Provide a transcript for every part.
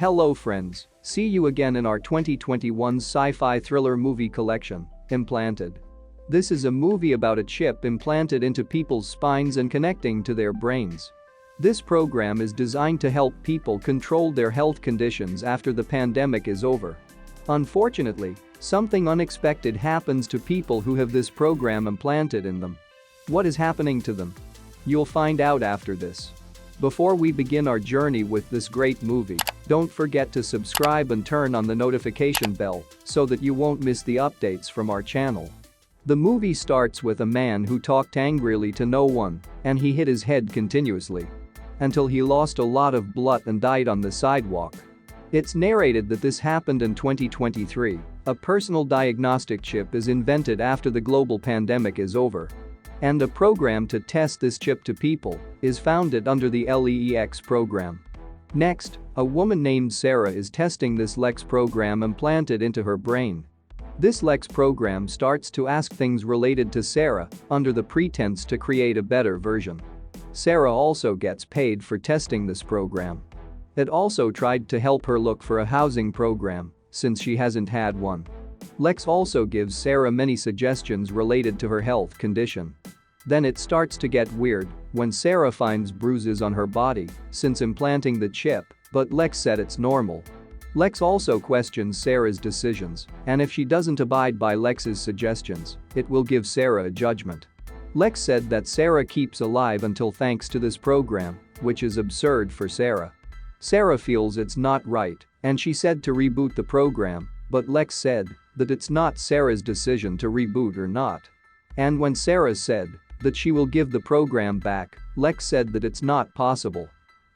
Hello friends, see you again in our 2021 sci-fi thriller movie collection, Implanted. This is a movie about a chip implanted into people's spines and connecting to their brains. This program is designed to help people control their health conditions after the pandemic is over. Unfortunately, something unexpected happens to people who have this program implanted in them. What is happening to them? You'll find out after this. Before we begin our journey with this great movie, don't forget to subscribe and turn on the notification bell so that you won't miss the updates from our channel. The movie starts with a man who talked angrily to no one, and he hit his head continuously until he lost a lot of blood and died on the sidewalk. It's narrated that this happened in 2023. A personal diagnostic chip is invented after the global pandemic is over. And a program to test this chip to people is founded under the LEX program. Next, a woman named Sarah is testing this LEX program implanted into her brain. This LEX program starts to ask things related to Sarah under the pretense to create a better version. Sarah also gets paid for testing this program. It also tried to help her look for a housing program since she hasn't had one. Lex also gives Sarah many suggestions related to her health condition. Then it starts to get weird when Sarah finds bruises on her body since implanting the chip, but Lex said it's normal. Lex also questions Sarah's decisions, and if she doesn't abide by Lex's suggestions, it will give Sarah a judgment. Lex said that Sarah keeps alive until thanks to this program, which is absurd for Sarah. Sarah feels it's not right, and she said to reboot the program, but Lex said that it's not Sarah's decision to reboot or not. And when Sarah said that she will give the program back, Lex said that it's not possible.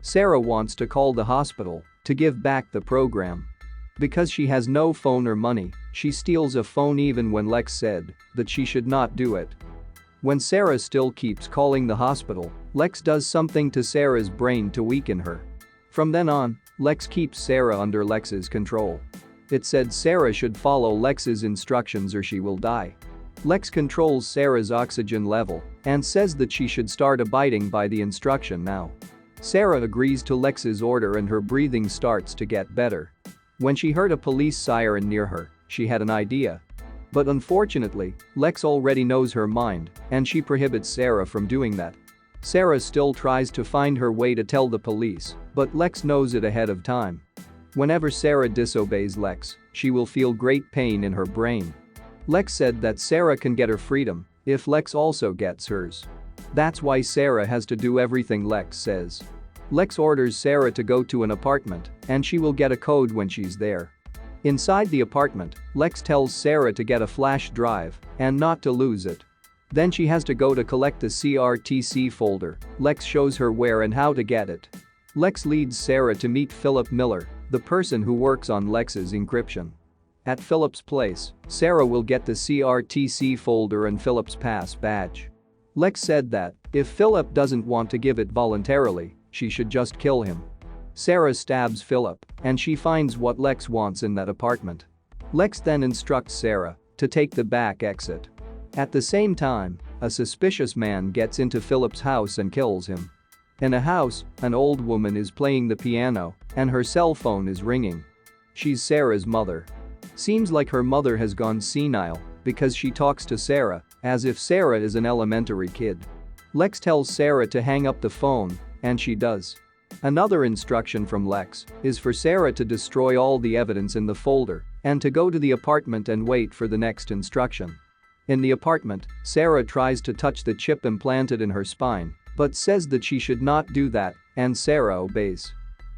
Sarah wants to call the hospital to give back the program. Because she has no phone or money, she steals a phone even when Lex said that she should not do it. When Sarah still keeps calling the hospital, Lex does something to Sarah's brain to weaken her. From then on, Lex keeps Sarah under Lex's control. It said Sarah should follow Lex's instructions or she will die. Lex controls Sarah's oxygen level and says that she should start abiding by the instruction now. Sarah agrees to Lex's order and her breathing starts to get better. When she heard a police siren near her, she had an idea. But unfortunately, Lex already knows her mind and she prohibits Sarah from doing that. Sarah still tries to find her way to tell the police, but Lex knows it ahead of time. Whenever Sarah disobeys Lex, she will feel great pain in her brain. Lex said that Sarah can get her freedom if Lex also gets hers. That's why Sarah has to do everything Lex says. Lex orders Sarah to go to an apartment and she will get a code when she's there. Inside the apartment, Lex tells Sarah to get a flash drive and not to lose it. Then she has to go to collect the CRTC folder. Lex shows her where and how to get it. Lex leads Sarah to meet Philip Miller, the person who works on Lex's encryption. At Philip's place, Sarah will get the CRTC folder and Philip's pass badge. Lex said that if Philip doesn't want to give it voluntarily, she should just kill him. Sarah stabs Philip and she finds what Lex wants in that apartment. Lex then instructs Sarah to take the back exit. At the same time, a suspicious man gets into Philip's house and kills him. In a house, an old woman is playing the piano and her cell phone is ringing. She's Sarah's mother. Seems like her mother has gone senile because she talks to Sarah as if Sarah is an elementary kid. Lex tells Sarah to hang up the phone and she does. Another instruction from Lex is for Sarah to destroy all the evidence in the folder and to go to the apartment and wait for the next instruction. In the apartment, Sarah tries to touch the chip implanted in her spine, but says that she should not do that, and Sarah obeys.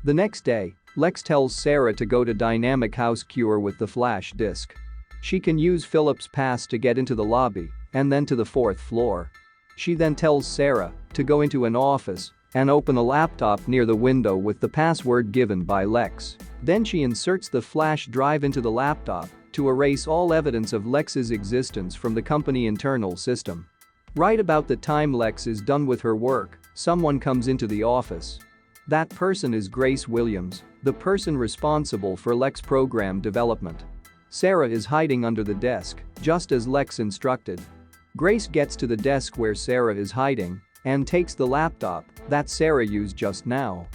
The next day, Lex tells Sarah to go to Dynamic House Cure with the flash disk. She can use Philip's pass to get into the lobby and then to the 4th floor. She then tells Sarah to go into an office and open a laptop near the window with the password given by Lex. Then she inserts the flash drive into the laptop to erase all evidence of Lex's existence from the company internal system. Right about the time Lex is done with her work, someone comes into the office. That person is Grace Williams, the person responsible for Lex program development. Sarah is hiding under the desk, just as Lex instructed. Grace gets to the desk where Sarah is hiding and takes the laptop that Sarah used just now.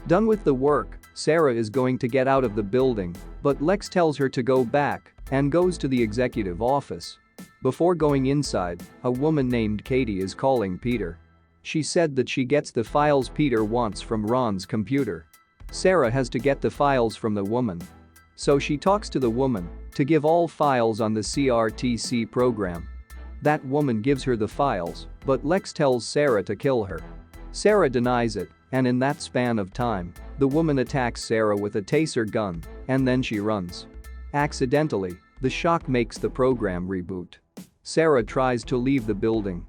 Done with the work, Sarah is going to get out of the building, but Lex tells her to go back and goes to the executive office. Before going inside, a woman named Katie is calling Peter. She said that she gets the files Peter wants from Ron's computer. Sarah has to get the files from the woman. So she talks to the woman to give all files on the CRTC program. That woman gives her the files, but Lex tells Sarah to kill her. Sarah denies it, and in that span of time, the woman attacks Sarah with a taser gun, and then she runs. Accidentally, the shock makes the program reboot. Sarah tries to leave the building.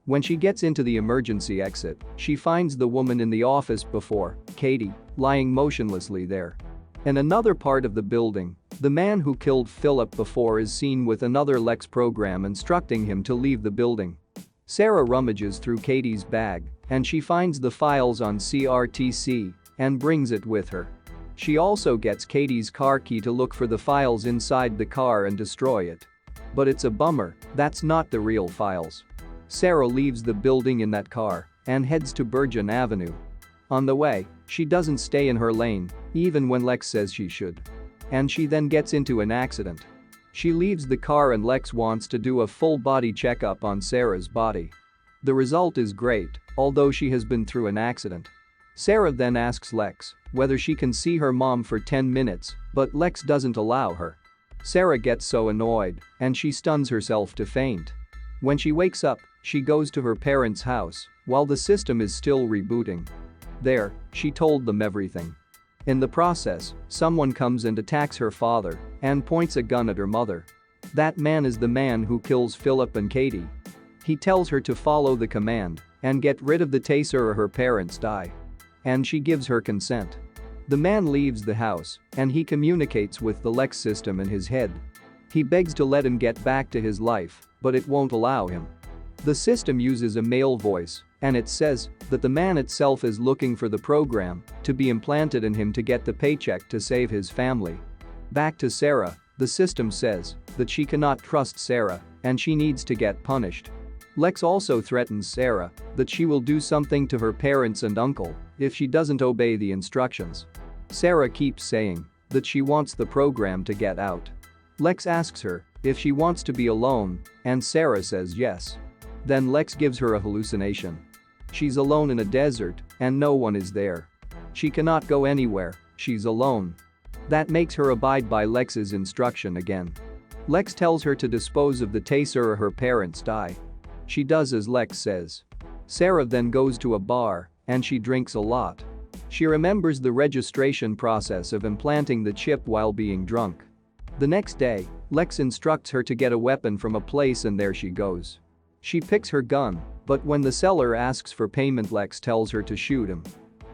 When she gets into the emergency exit, she finds the woman in the office before, Katie, lying motionlessly there. In another part of the building, the man who killed Philip before is seen with another Lex program instructing him to leave the building. Sarah rummages through Katie's bag, and she finds the files on CRTC and brings it with her. She also gets Katie's car key to look for the files inside the car and destroy it. But it's a bummer, that's not the real files. Sarah leaves the building in that car and heads to Bergen Avenue. On the way, she doesn't stay in her lane, even when Lex says she should. And she then gets into an accident. She leaves the car and Lex wants to do a full body checkup on Sarah's body. The result is great, although she has been through an accident. Sarah then asks Lex whether she can see her mom for 10 minutes, but Lex doesn't allow her. Sarah gets so annoyed, and she stuns herself to faint. When she wakes up, she goes to her parents' house while the system is still rebooting. There, she told them everything. In the process, someone comes and attacks her father and points a gun at her mother. That man is the man who kills Philip and Katie. He tells her to follow the command and get rid of the taser or her parents die. And she gives her consent. The man leaves the house and he communicates with the Lex system in his head. He begs to let him get back to his life, but it won't allow him. The system uses a male voice, and it says that the man itself is looking for the program to be implanted in him to get the paycheck to save his family. Back to Sarah, the system says that she cannot trust Sarah and she needs to get punished. Lex also threatens Sarah that she will do something to her parents and uncle if she doesn't obey the instructions. Sarah keeps saying that she wants the program to get out. Lex asks her if she wants to be alone, and Sarah says yes. Then Lex gives her a hallucination. She's alone in a desert and no one is there. She cannot go anywhere, she's alone. That makes her abide by Lex's instruction again. Lex tells her to dispose of the taser or her parents die. She does as Lex says. Sarah then goes to a bar and she drinks a lot. She remembers the registration process of implanting the chip while being drunk. The next day, Lex instructs her to get a weapon from a place and there she goes. She picks her gun, but when the seller asks for payment, Lex tells her to shoot him.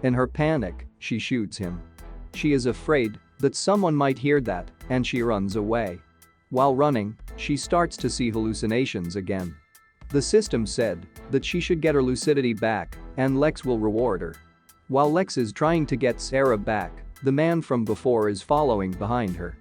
In her panic, she shoots him. She is afraid that someone might hear that and she runs away. While running, she starts to see hallucinations again. The system said that she should get her lucidity back and Lex will reward her. While Lex is trying to get Sarah back, the man from before is following behind her.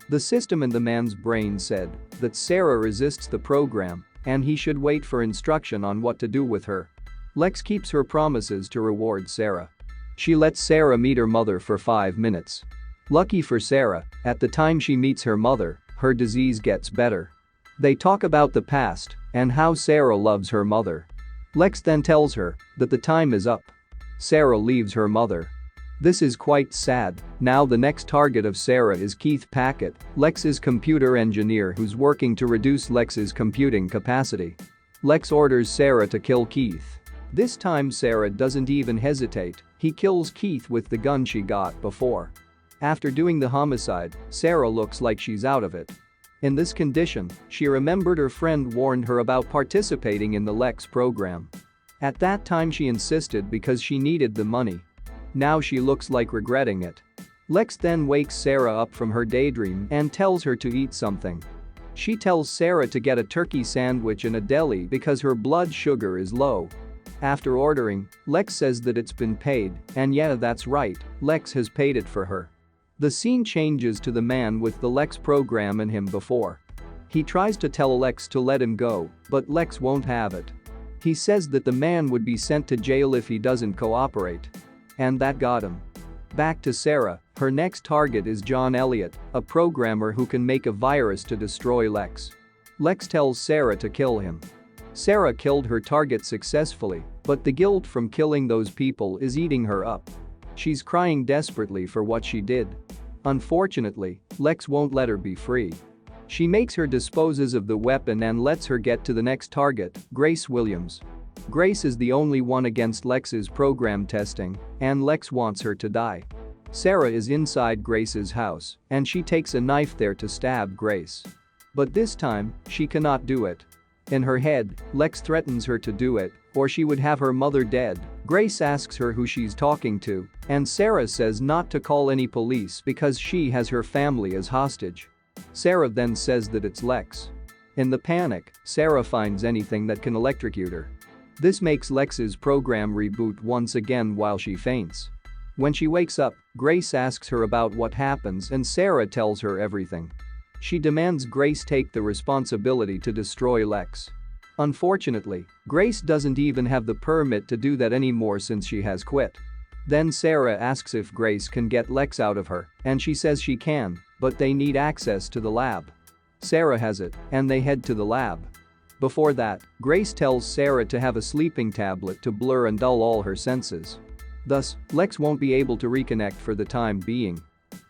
The system in the man's brain said that Sarah resists the program and he should wait for instruction on what to do with her. Lex keeps her promises to reward Sarah. She lets Sarah meet her mother for 5 minutes. Lucky for Sarah, at the time she meets her mother, her disease gets better. They talk about the past and how Sarah loves her mother. Lex then tells her that the time is up. Sarah leaves her mother. This is quite sad. Now the next target of Sarah is Keith Packett, Lex's computer engineer who's working to reduce Lex's computing capacity. Lex orders Sarah to kill Keith. This time Sarah doesn't even hesitate, he kills Keith with the gun she got before. After doing the homicide, Sarah looks like she's out of it. In this condition, she remembered her friend warned her about participating in the Lex program. At that time she insisted because she needed the money. Now she looks like regretting it. Lex then wakes Sarah up from her daydream and tells her to eat something. She tells Sarah to get a turkey sandwich in a deli because her blood sugar is low. After ordering, Lex says that it's been paid, and yeah, that's right, Lex has paid it for her. The scene changes to the man with the Lex program in him before. He tries to tell Lex to let him go, but Lex won't have it. He says that the man would be sent to jail if he doesn't cooperate. And that got him. Back to Sarah, her next target is John Elliott, a programmer who can make a virus to destroy Lex. Lex tells Sarah to kill him. Sarah killed her target successfully, but the guilt from killing those people is eating her up. She's crying desperately for what she did. Unfortunately, Lex won't let her be free. She makes her disposes of the weapon and lets her get to the next target, Grace Williams. Grace is the only one against Lex's program testing, and Lex wants her to die. Sarah is inside Grace's house, and she takes a knife there to stab Grace. But this time, she cannot do it. In her head, Lex threatens her to do it, or she would have her mother dead. Grace asks her who she's talking to, and Sarah says not to call any police because she has her family as hostage. Sarah then says that it's Lex. In the panic, Sarah finds anything that can electrocute her. This makes Lex's program reboot once again while she faints. When she wakes up, Grace asks her about what happens and Sarah tells her everything. She demands Grace take the responsibility to destroy Lex. Unfortunately, Grace doesn't even have the permit to do that anymore since she has quit. Then Sarah asks if Grace can get Lex out of her, and she says she can, but they need access to the lab. Sarah has it, and they head to the lab. Before that, Grace tells Sarah to have a sleeping tablet to blur and dull all her senses. Thus, Lex won't be able to reconnect for the time being.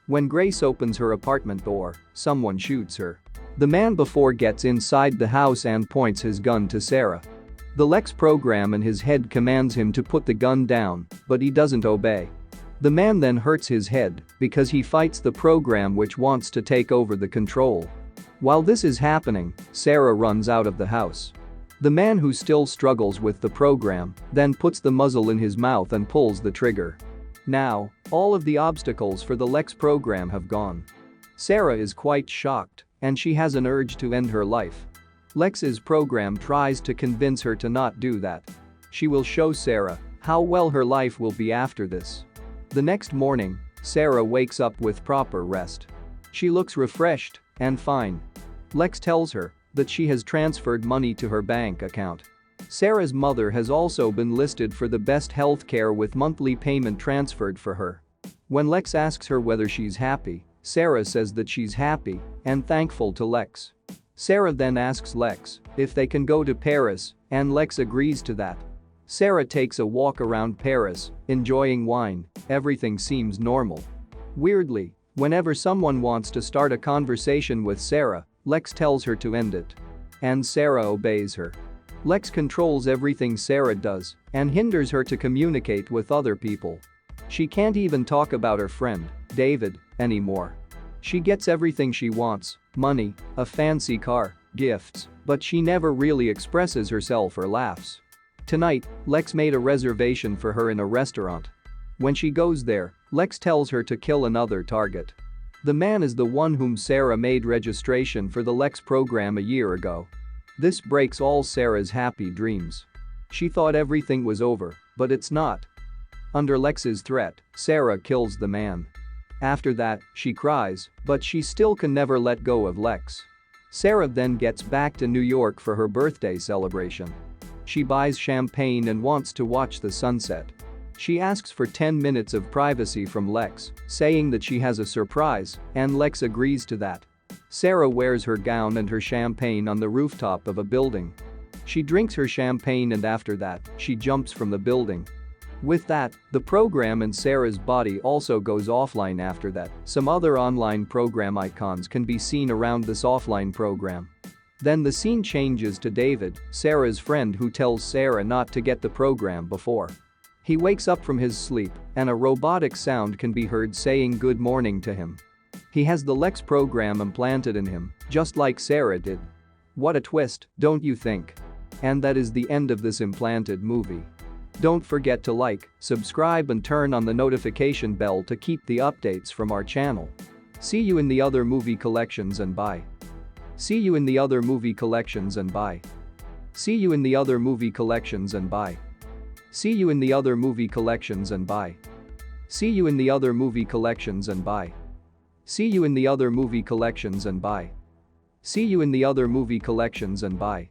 When Grace opens her apartment door, someone shoots her. The man before gets inside the house and points his gun to Sarah. The Lex program in his head commands him to put the gun down, but he doesn't obey. The man then hurts his head because he fights the program which wants to take over the control. While this is happening, Sarah runs out of the house. The man who still struggles with the program then puts the muzzle in his mouth and pulls the trigger. Now, all of the obstacles for the Lex program have gone. Sarah is quite shocked, and she has an urge to end her life. Lex's program tries to convince her to not do that. She will show Sarah how well her life will be after this. The next morning, Sarah wakes up with proper rest. She looks refreshed and fine. Lex tells her that she has transferred money to her bank account. Sarah's mother has also been listed for the best health care with monthly payment transferred for her. When Lex asks her whether she's happy, Sarah says that she's happy and thankful to Lex. Sarah then asks Lex if they can go to Paris, and Lex agrees to that. Sarah takes a walk around Paris, enjoying wine. Everything seems normal. Weirdly, whenever someone wants to start a conversation with Sarah, Lex tells her to end it. And Sarah obeys her. Lex controls everything Sarah does and hinders her to communicate with other people. She can't even talk about her friend, David, anymore. She gets everything she wants: money, a fancy car, gifts, but she never really expresses herself or laughs. Tonight, Lex made a reservation for her in a restaurant. When she goes there, Lex tells her to kill another target. The man is the one whom Sarah made registration for the Lex program a year ago. This breaks all Sarah's happy dreams. She thought everything was over, but it's not. Under Lex's threat, Sarah kills the man. After that, she cries, but she still can never let go of Lex. Sarah then gets back to New York for her birthday celebration. She buys champagne and wants to watch the sunset. She asks for 10 minutes of privacy from Lex, saying that she has a surprise, and Lex agrees to that. Sarah wears her gown and her champagne on the rooftop of a building. She drinks her champagne and after that, she jumps from the building. With that, the program in Sarah's body also goes offline after that. Some other online program icons can be seen around this offline program. Then the scene changes to David, Sarah's friend, who tells Sarah not to get the program before. He wakes up from his sleep and a robotic sound can be heard saying good morning to him. He has the Lex program implanted in him, just like Sarah did. What a twist, don't you think? And that is the end of this Implanted movie. Don't forget to like, subscribe and turn on the notification bell to keep the updates from our channel. See you in the other movie collections and bye. See you in the other movie collections and bye. See you in the other movie collections and bye. See you in the other movie collections and bye. See you in the other movie collections and bye. See you in the other movie collections and bye. See you in the other movie collections and bye.